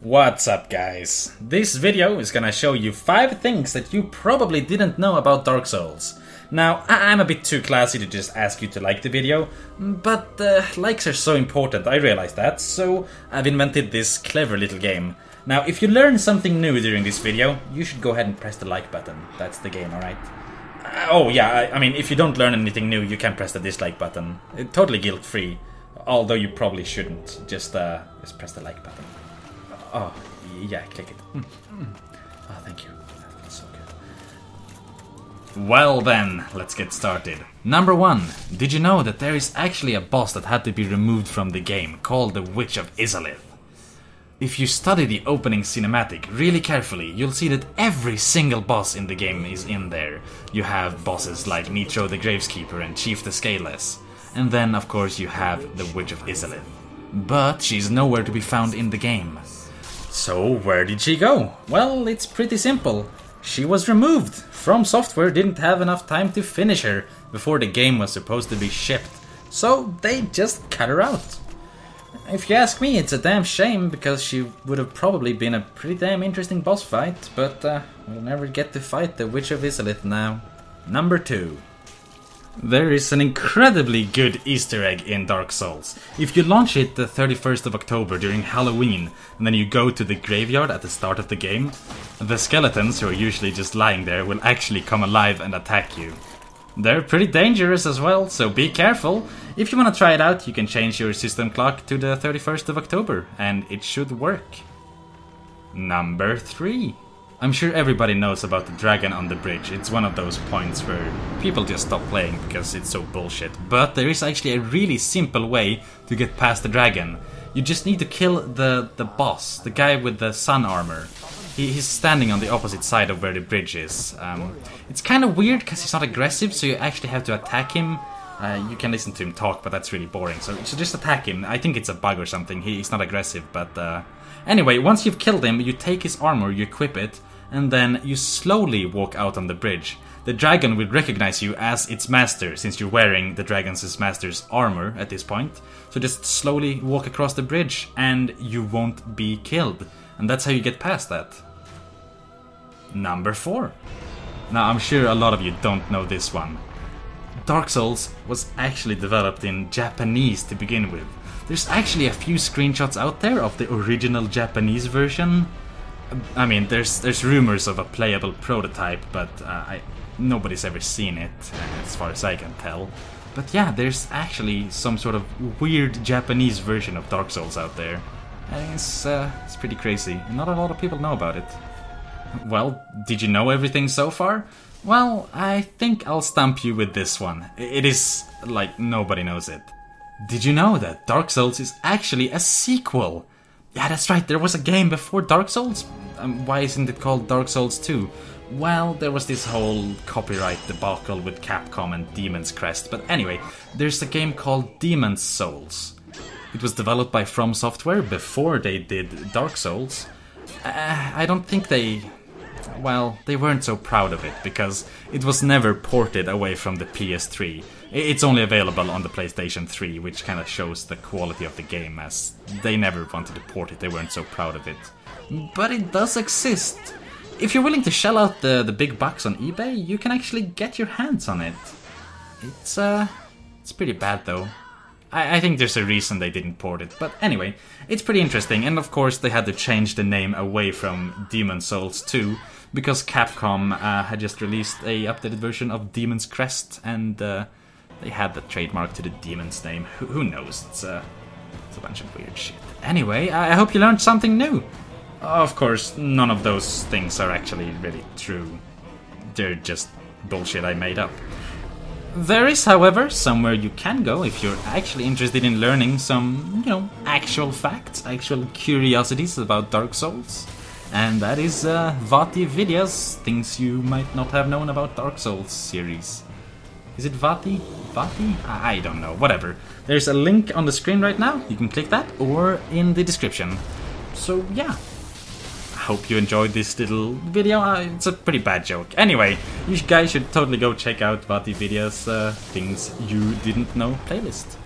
What's up, guys? This video is gonna show you 5 things that you probably didn't know about Dark Souls. Now, I'm a bit too classy to just ask you to like the video, but likes are so important, I realize that, so I've invented this clever little game. Now, if you learn something new during this video, you should go ahead and press the like button. That's the game, alright? Oh yeah, I mean, if you don't learn anything new, you can press the dislike button. Totally guilt-free, although you probably shouldn't. Just press the like button. Oh, yeah, click it. Oh, thank you. That feels so good. Well then, let's get started. Number 1. Did you know that there is actually a boss that had to be removed from the game, called the Witch of Izalith? If you study the opening cinematic really carefully, you'll see that every single boss in the game is in there. You have bosses like Nitro the Graveskeeper and Chief the Scaleless. And then, of course, you have the Witch of Izalith. But she's nowhere to be found in the game. So, where did she go? Well, it's pretty simple. She was removed. From Software didn't have enough time to finish her before the game was supposed to be shipped. So, they just cut her out. If you ask me, it's a damn shame, because she would have probably been a pretty damn interesting boss fight, but we'll never get to fight the Witch of Izalith now. Number 2. There is an incredibly good Easter egg in Dark Souls. If you launch it the 31st of October during Halloween, and then you go to the graveyard at the start of the game, the skeletons, who are usually just lying there, will actually come alive and attack you. They're pretty dangerous as well, so be careful. If you want to try it out, you can change your system clock to the 31st of October, and it should work. Number 3. I'm sure everybody knows about the dragon on the bridge. It's one of those points where people just stop playing because it's so bullshit. But there is actually a really simple way to get past the dragon. You just need to kill the boss, the guy with the sun armor. He's standing on the opposite side of where the bridge is. It's kind of weird because he's not aggressive, so you actually have to attack him. You can listen to him talk, but that's really boring. So just attack him. I think it's a bug or something. He's not aggressive, but anyway, once you've killed him, you take his armor, you equip it, and then you slowly walk out on the bridge. The dragon will recognize you as its master, since you're wearing the dragon's master's armor at this point. So just slowly walk across the bridge, and you won't be killed. And that's how you get past that. Number 4. Now, I'm sure a lot of you don't know this one. Dark Souls was actually developed in Japanese to begin with. There's actually a few screenshots out there of the original Japanese version. I mean, there's rumors of a playable prototype, but nobody's ever seen it, as far as I can tell. But yeah, there's actually some sort of weird Japanese version of Dark Souls out there. And it's pretty crazy. Not a lot of people know about it. Well, did you know everything so far? Well, I think I'll stump you with this one. It is like nobody knows it. Did you know that Dark Souls is actually a sequel? Yeah, that's right, there was a game before Dark Souls. Why isn't it called Dark Souls 2? Well, there was this whole copyright debacle with Capcom and Demon's Crest. But anyway, there's a game called Demon's Souls. It was developed by From Software before they did Dark Souls. I don't think they weren't so proud of it, because it was never ported away from the PS3. It's only available on the PlayStation 3, which kind of shows the quality of the game, as they never wanted to port it, they weren't so proud of it. But it does exist. If you're willing to shell out the big bucks on eBay, you can actually get your hands on it. It's pretty bad though. I think there's a reason they didn't port it, but anyway, it's pretty interesting, and of course they had to change the name away from Demon's Souls 2, because Capcom had just released a updated version of Demon's Crest, and they had the trademark to the demon's name. Who knows? It's a bunch of weird shit. Anyway, I hope you learned something new. Of course, none of those things are actually really true. They're just bullshit I made up. There is, however, somewhere you can go if you're actually interested in learning some, actual facts, actual curiosities about Dark Souls. And that is Vati Videos, things you might not have known about Dark Souls series. Is it Vati? Vati? I don't know, whatever. There's a link on the screen right now, you can click that, or in the description. So yeah. Hope you enjoyed this little video. It's a pretty bad joke. Anyway, you guys should totally go check out Vati Videos' Things You Didn't Know playlist.